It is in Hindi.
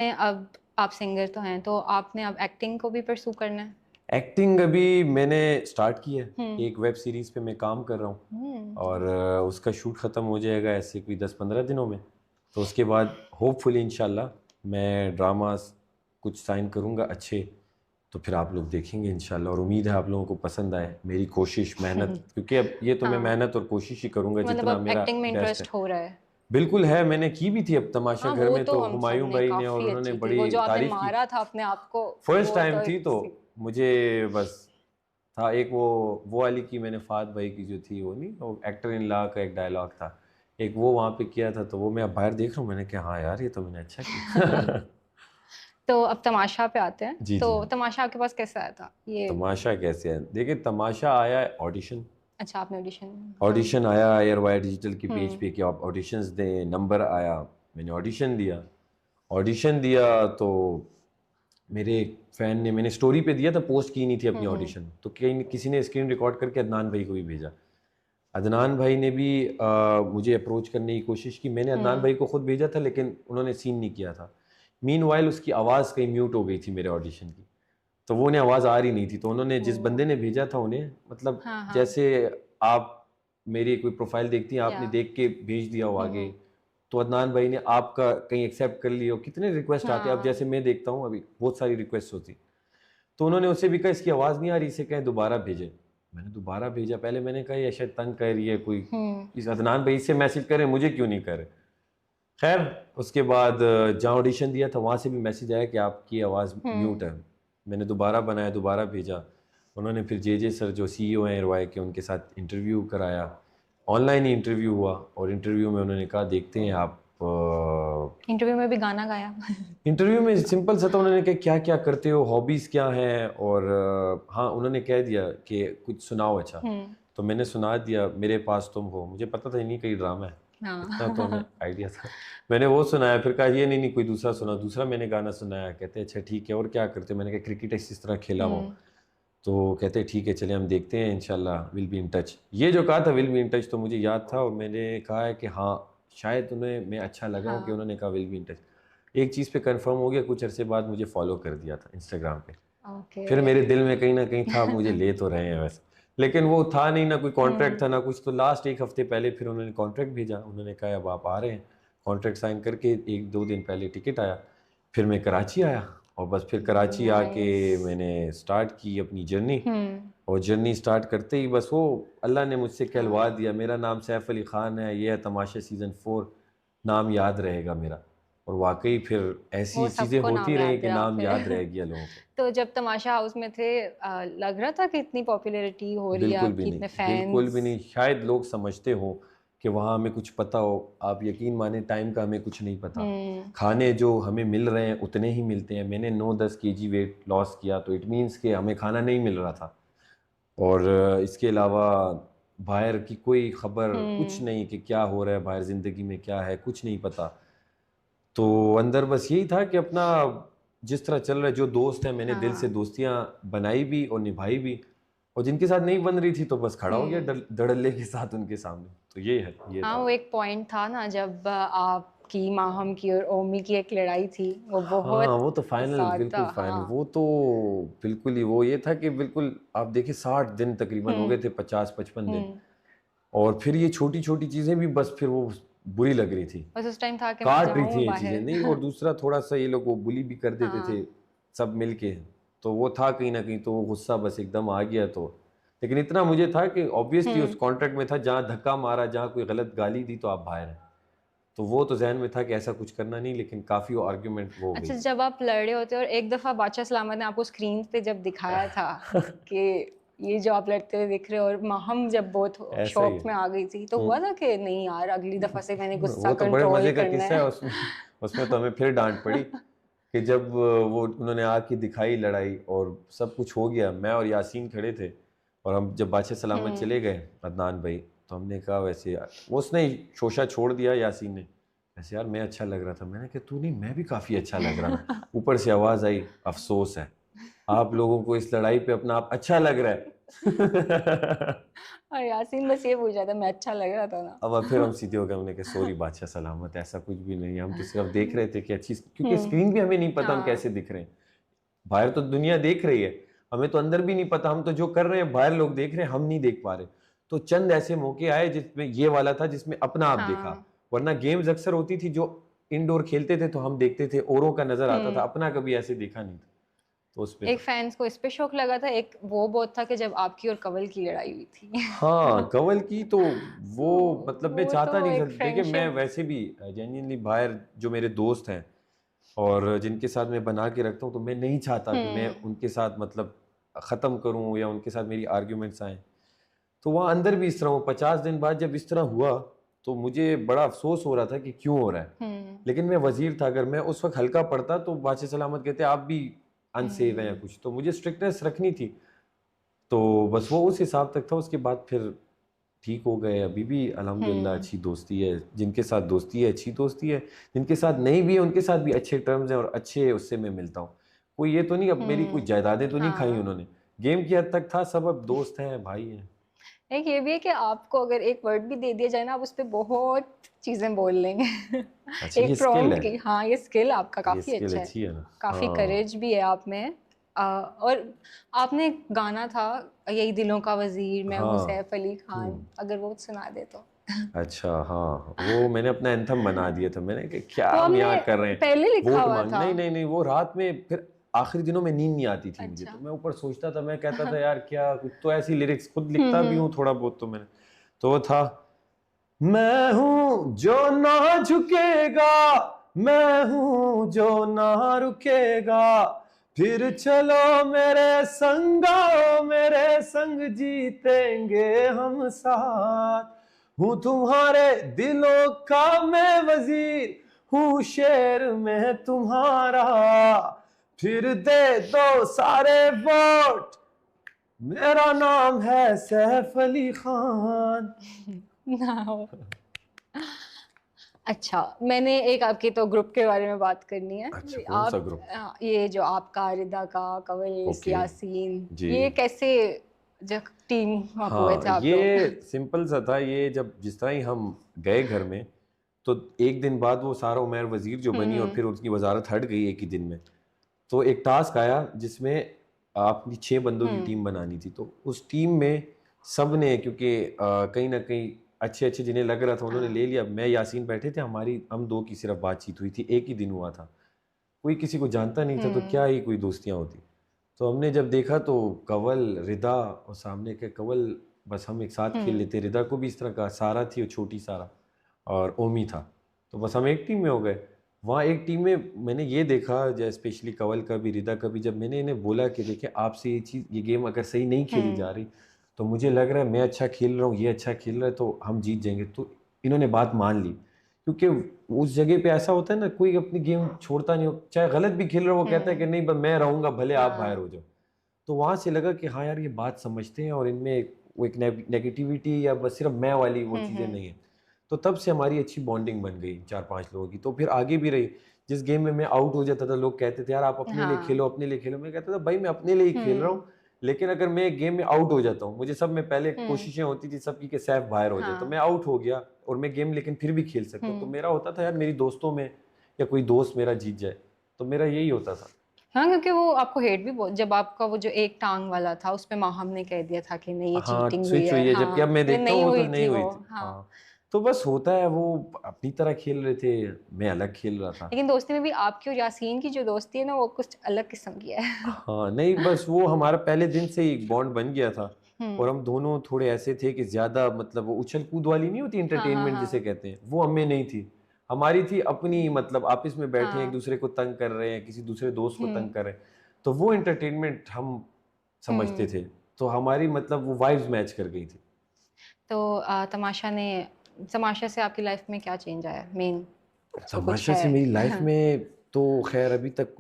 अब आप सिंगर तो हैं, तो आपने अब एक्टिंग को भी परस्यू करना है? एक्टिंग अभी मैंने स्टार्ट की है। हुँ। एक वेब सीरीज़ पे मैं काम कर रहा हूँ और हुँ। उसका शूट ख़त्म हो जाएगा ऐसे कोई 10-15 दिनों में। तो उसके बाद होपफुली इंशाल्लाह मैं ड्रामास कुछ साइन करूँगा अच्छे, तो फिर आप लोग देखेंगे इंशाल्लाह और उम्मीद है आप लोगों को पसंद आए मेरी कोशिश, मेहनत, क्योंकि अब ये तो मैं हाँ, मेहनत और कोशिश ही करूँगा मतलब जितना अब मेरा एक्टिंग में बेस्ट है। इंटरेस्ट हो रहा है। बिल्कुल है, मैंने की भी थी अब तमाशा हाँ, घर वो में तो तो हम हुमायूं सबने भाई ने और काफ़ी उन्होंने अच्छी थी। वो बड़ी जो आपने तारीफ़ की। मारा था अपने आप को, फर्स्ट वो टाइम तो थी एक तो मुझे बस था एक वो वाली की मैंने फात भाई की जो थी वो नहीं, वो एक्टर इन ला का एक डायलॉग था, एक वो वहाँ पे किया था, तो वो मैं अब बाहर देख रहा हूँ, मैंने कहा हाँ यार ये तो मैंने अच्छा किया। तो अब तमाशा पे आते हैं। जी तो जी। तमाशा आपके पास कैसे आया था? ये तमाशा कैसे है, देखिए तमाशा आया ऑडिशन। अच्छा, आपने ऑडिशन। हाँ। ऑडिशन आया एयर वाई डिजिटल की पेज हुँ। पे कि आप ऑडिशंस दें, नंबर आया, मैंने ऑडिशन दिया। ऑडिशन दिया तो मेरे एक फ़ैन ने, मैंने स्टोरी पे दिया था, पोस्ट की नहीं थी हुँ, अपनी हुँ। ऑडिशन, तो कहीं किसी ने स्क्रीन रिकॉर्ड करके अदनान भाई को भी भेजा। अदनान भाई ने भी मुझे अप्रोच करने की कोशिश की, मैंने अदनान हुँ। भाई को खुद भेजा था लेकिन उन्होंने सीन नहीं किया था। मीनवाइल उसकी आवाज़ कहीं म्यूट हो गई थी मेरे ऑडिशन की, तो वो उन्हें आवाज़ आ रही नहीं थी, तो उन्होंने जिस ओह! बंदे ने भेजा था उन्हें, मतलब हाँ, हाँ। जैसे आप मेरी कोई प्रोफाइल देखती हैं, या आपने देख के भेज दिया हो हुँ, आगे, हुँ। तो अदनान भाई ने आपका कहीं एक्सेप्ट कर लिया हो, कितने रिक्वेस्ट आते हैं, अब हाँ। जैसे मैं देखता हूँ अभी बहुत सारी रिक्वेस्ट होती, तो उन्होंने उससे भी कहा इसकी आवाज़ नहीं आ रही, इसे कहें दोबारा भेजे। मैंने दोबारा भेजा, पहले मैंने कहा ये शायद तंग कर रही है कोई, हुँ। इस अदनान भाई से मैसेज करें, मुझे क्यों नहीं करे। खैर उसके बाद जहाँ ऑडिशन दिया था वहाँ से भी मैसेज आया कि आपकी आवाज़ म्यूट हुँ। है। मैंने दोबारा बनाया, दोबारा भेजा, उन्होंने फिर जे सर जो सीईओ हैं एयरवाई के, उनके साथ इंटरव्यू कराया। ऑनलाइन ही इंटरव्यू हुआ और इंटरव्यू में उन्होंने कहा देखते हैं आप इंटरव्यू में भी गाना गाया? इंटरव्यू में सिंपल सा था, उन्होंने कहा क्या क्या करते हो, हॉबीज़ क्या हैं, और हाँ उन्होंने कह दिया कि कुछ सुनाओ अच्छा। हुँ। तो मैंने सुना दिया मेरे पास तुम हो, मुझे पता था नहीं कहीं ड्रामा है, इतना तो हमें हाँ। आइडिया था। मैंने वो सुनाया, फिर कहा ये नहीं नहीं कोई दूसरा सुना, दूसरा मैंने गाना सुनाया, कहते अच्छा ठीक है और क्या करते हो, मैंने कहा क्रिकेट इस तरह खेला हूँ। हुँ। तो कहते ठीक है चलिए हम देखते हैं इंशाल्लाह विल बी इन टच। ये जो कहा था विल बी इन टच तो मुझे याद था और मैंने कहा है कि हाँ शायद उन्हें मैं अच्छा लगा हूँ कि हाँ। उन्होंने कहा विल बी इन टच। एक चीज़ पे कंफर्म हो गया, कुछ अरसे बाद मुझे फॉलो कर दिया था इंस्टाग्राम पे। ओके। फिर मेरे दिल में कहीं न कहीं था मुझे ले तो रहे हैं वैसे, लेकिन वो था नहीं, ना कोई हुँ। कॉन्ट्रैक्ट था ना कुछ, तो लास्ट 1 हफ्ते पहले फिर उन्होंने कॉन्ट्रैक्ट भेजा, उन्होंने कहा अब आप आ रहे हैं। कॉन्ट्रैक्ट साइन करके 1-2 दिन पहले टिकट आया, फिर मैं कराची आया और बस फिर कराची आके नाइस। मैंने स्टार्ट की अपनी जर्नी। हुँ। और जर्नी स्टार्ट करते ही बस वो अल्लाह ने मुझसे कहलवा हाँ। दिया, मेरा नाम सैफ अली ख़ान है, ये है तमाशा सीज़न 4, नाम याद रहेगा मेरा। और वाक़ई फिर वो ऐसी चीज़ें सबको होती नाम रहीं याद कि रहा नाम फिर। याद रह गया लोगों को। तो जब तमाशा हाउस में थे, लग रहा था कि इतनी पॉपुलैरिटी हो रही है, बिल्कुल भी आपकी नहीं, इतने बिल्कुल भी फैन्स? नहीं। शायद लोग समझते हों कि वहाँ हमें कुछ पता हो, आप यकीन मानें टाइम का हमें कुछ नहीं पता। हुँ। खाने जो हमें मिल रहे हैं उतने ही मिलते हैं। मैंने 9-10 केजी वेट लॉस किया तो इट मीन्स कि हमें खाना नहीं मिल रहा था। और इसके अलावा बाहर की कोई ख़बर कुछ हुँ। नहीं कि क्या हो रहा है बाहर, ज़िंदगी में क्या है, कुछ नहीं पता। तो अंदर बस यही था कि अपना जिस तरह चल रहा है, जो दोस्त हैं मैंने दिल से हाँ। दोस्तियाँ बनाई भी और निभाई भी, और जिनके साथ नहीं बन रही थी तो बस खड़ा हो गया हुँ। धड़ल्ले के साथ उनके सामने। तो ये है, ये हाँ, था। वो एक पॉइंट था ना जब आपकी, माहम की और ओमी की एक लड़ाई थी, वो हाँ, बहुत वो तो फाइनल, ज़्यादा। बिल्कुल फाइनल, हाँ। वो तो बिल्कुल ही वो ये था कि बिल्कुल आप देखिए 60 दिन तकरीबन हो हुँ। गए थे, 50-55 दिन। हुँ। और फिर ये छोटी-छोटी चीज़ें भी बस फिर वो बुरी लग रही थी। बस उस टाइम था कि मैं काट रही जाऊँ थी ये चीज़ें। बाहर। नहीं, और दूसरा थोड़ा-सा ये लोग वो बुली भी कर देते थे, हाँ। सब मिलके। तो वो था कहीं न कहीं, तो वो गुस्सा बस एकदम आ गया तो। लेकिन इतना मुझे था कि ऑब्वियसली उस हुँ। कॉन्ट्रैक्ट में था, जहाँ धक्का मारा, जहाँ कोई गलत गाली दी तो आप बाहर हैं। तो वो तो ज़हन में था कि ऐसा कुछ करना नहीं, लेकिन काफ़ी आर्गुमेंट वो हो गई अच्छा, थी। जब आप लड़ रहे होते और एक दफ़ा बादशाह सलामत ने आपको स्क्रीन पे जब दिखाया था कि ये जो आप लड़ते हुए दिख रहे हो, और माहम जब बहुत ऐसा ही शॉक है। में आ गई थी, तो हुँ। हुआ था कि नहीं यार अगली दफ़ा से मैंने गुस्सा वो तो बड़े कंट्रोल मज़े का करना किस्सा है है? उसमें। उसमें तो हमें फिर डाँट पड़ी कि जब वो उन्होंने आके दिखाई लड़ाई और सब कुछ हो गया, मैं और यासीन खड़े थे और हम जब बादशाह सलामत हुँ। चले गए अदनान भाई, तो हमने कहा वैसे यार उसने शोशा छोड़ दिया यासीन ने, वैसे यार मैं अच्छा लग रहा था। मैंने कहा तू नहीं, मैं भी काफ़ी अच्छा लग रहा था। ऊपर से आवाज़ आई, अफ़सोस है, आप लोगों को इस लड़ाई पे अपना आप अच्छा लग रहा है। और यासीन बस ये पूछ रहा था, मैं अच्छा लग रहा था ना? अब फिर हम सीधे हो गए, हमने कहा सॉरी बादशाह सलामत, ऐसा कुछ भी नहीं है, हम तो सिर्फ देख रहे थे कि अच्छी, क्योंकि स्क्रीन भी हमें नहीं पता हम हाँ। कैसे दिख रहे हैं। बाहर तो दुनिया देख रही है, हमें तो अंदर भी नहीं पता, हम तो जो कर रहे हैं बाहर लोग देख रहे हैं, हम नहीं देख पा रहे। तो चंद ऐसे मौके आए जिसमें ये वाला था जिसमें अपना आप देखा, हाँ। वरना गेम्स अक्सर होती थी जो इंडोर खेलते थे तो हम देखते थे, औरों का नजर आता था, अपना कभी ऐसे देखा नहीं था। तो उस पे एक फैंस को इस पे शौक लगा था, एक वो बहुत था कि जब आपकी और कंवल की लड़ाई हुई थी। हाँ कंवल की तो वो मतलब मैं वो चाहता तो नहीं था, एक देखिए मैं फ्रेंडशिप। वैसे भी जेन्युइनली बाहर जो मेरे दोस्त हैं और जिनके साथ मैं बना के रखता हूँ, तो मैं नहीं चाहता कि मैं उनके साथ मतलब ख़त्म करूँ या उनके साथ मेरी आर्ग्यूमेंट्स आए। तो वहाँ अंदर भी इस तरह हो, 50 दिन बाद जब इस तरह हुआ तो मुझे बड़ा अफसोस हो रहा था कि क्यों हो रहा है। लेकिन मैं वजीर था, अगर मैं उस वक्त हल्का पड़ता तो बादशाह सलामत कहते आप भी अनसेफ हैं या कुछ, तो मुझे स्ट्रिक्टनेस रखनी थी। तो बस वो उस हिसाब तक था, उसके बाद फिर ठीक हो गए। अभी भी अल्हम्दुलिल्लाह अच्छी दोस्ती है, जिनके साथ दोस्ती है अच्छी दोस्ती है, जिनके साथ नहीं भी है उनके साथ भी अच्छे टर्म्स हैं और अच्छे उससे मैं मिलता हूँ। कोई ये तो नहीं अब मेरी कोई जायदादें तो नहीं खाई हाँ। उन्होंने, गेम की हद तक था, सब अब दोस्त हैं भाई हैं। एक ये भी है कि आपको अगर एक वर्ड भी दे दिया जाए ना, आप उस पे बहुत चीजें बोल लेंगे। अच्छा ये एक स्किल है, प्रॉम्प्ट की, हाँ ये स्किल आपका ये काफी स्किल अच्छा है, अच्छी है ना। काफी हाँ करेज भी है आप में। और आपने एक गाना था, यही दिलों का वजीर, मैं हूँ हाँ। सैफ अली खान, अगर वो सुना दे तो। अच्छा हाँ, वो मैंने अपना एंथम बना दिया था, मैंने कहा क्या वो हम हमने यहाँ कर रहे हैं, पहले लिखा वोट हुआ मांग, था। नहीं नहीं नहीं, वो रात में फिर आखिरी दिनों में नींद नहीं आती थी मुझे, अच्छा। तो मैं ऊपर सोचता था, मैं कहता था यार क्या कुछ तो ऐसी लिरिक्स खुद लिखता भी हूँ थोड़ा बहुत, तो मैंने तो वो था, मैं हूँ जो ना झुकेगा, मैं हूँ जो ना रुकेगा, फिर चलो मेरे संग आओ, मेरे संग जीतेंगे हम साथ, हूँ तुम्हारे दिलों का मैं वजीर, हूँ शेर में तुम्हारा, फिर दे दो सारे वोट, मेरा नाम है सैफ अली खान। ना। अच्छा, मैंने एक आपके तो ग्रुप के बारे में बात करनी है। अच्छा कौन सा आप ग्रुप? ये जो आपका, रिदा का, कंवल, ओके यासीन, जी। ये कैसे जब टीम अप हुए हाँ थे आप लोग? ये सिंपल सा था, ये जब जिस तरह ही हम गए घर में, तो एक दिन बाद वो सारा उमर वजीर जो बनी और फिर उसकी वजारत हट गई एक ही दिन में, तो एक टास्क आया जिसमें आपकी 6 बंदों की टीम बनानी थी। तो उस टीम में सब ने, क्योंकि कहीं ना कहीं अच्छे अच्छे जिन्हें लग रहा था उन्होंने ले लिया। मैं यासीन बैठे थे, हमारी हम दो की सिर्फ बातचीत हुई थी, एक ही दिन हुआ था, कोई किसी को जानता नहीं था, तो क्या ही कोई दोस्तियाँ होती। तो हमने जब देखा तो कंवल, रिदा और सामने के कंवल, बस हम एक साथ खेल लेते। रिदा को भी इस तरह का, सारा थी, वो छोटी सारा, और ओमी था, तो बस हम एक टीम में हो गए। वहाँ एक टीम में मैंने ये देखा, जैसे स्पेशली कंवल का भी रिदा का भी, जब मैंने इन्हें बोला कि देखिए आपसे ये चीज़, ये गेम अगर सही नहीं खेली जा रही, तो मुझे लग रहा है मैं अच्छा खेल रहा हूँ, ये अच्छा खेल रहा है, तो हम जीत जाएंगे, तो इन्होंने बात मान ली। क्योंकि उस जगह पे ऐसा होता है ना, कोई अपनी गेम छोड़ता नहीं हो, चाहे गलत भी खेल रहा हो, वो कहता है कि नहीं बस मैं रहूंगा, भले आप बाहर हो जाओ। तो वहां से लगा कि हाँ यार ये बात समझते हैं और इनमें वो एक नेगेटिविटी या बस सिर्फ मैं वाली वो चीज़ें नहीं है। तो तब से हमारी अच्छी बॉन्डिंग बन गई 4-5 लोगों की, तो फिर आगे भी रही। जिस गेम में मैं आउट हो जाता था, लोग कहते थे यार आप अपने लिए खेलो, हाँ। अपने लिए खेलो। मैं कहता था भाई मैं अपने लिए ही खेल रहा हूँ, लेकिन अगर मैं एक गेम में आउट हो जाता हूँ, मुझे सब में पहले कोशिशें होती थी सबकी कि सैफ बाहर हो जाए, तो मैं हाँ। आउट हो गया और मैं गेम लेकिन फिर भी खेल सकता हूँ, तो मेरा होता था यार मेरी दोस्तों में या कोई दोस्त मेरा जीत जाए, तो मेरा यही होता था। हाँ, क्योंकि वो आपको हेट भी बहुत, जब आपका वो जो एक टांग वाला था उसपे माहम ने कह दिया था कि नहीं ये हाँ चीटिंग हुई स्विच है, हुई है, जबकि अब हाँ मैं फिर देखता हूँ नहीं वो तो हुई नहीं थी हुई वो। थी। हाँ। हाँ तो बस होता है, वो अपनी तरह खेल रहे थे, मैं अलग खेल रहा था। लेकिन दोस्ती में भी आपकी और यासीन की जो दोस्ती है ना, वो कुछ अलग किस्म की है। हाँ नहीं बस वो हमारा पहले दिन से ही एक बॉन्ड बन गया था, और हम दोनों थोड़े ऐसे थे कि ज्यादा मतलब वो उछल कूद वाली नहीं होती हाँ हाँ एंटरटेनमेंट जिसे हाँ कहते हैं, वो हमें नहीं थी। हमारी थी अपनी, मतलब आपस में बैठे हैं, एक हाँ। दूसरे को तंग कर रहे हैं, किसी दूसरे दोस्त को तंग कर रहे हैं, तो वो एंटरटेनमेंट हम समझते थे। तो हमारी मतलब वो वाइब्स मैच कर गई थी। तो तमाशा से आपकी लाइफ में क्या चेंज आया मेन, जो कुछ तमाशा है? से मेरी लाइफ में तो खैर अभी तक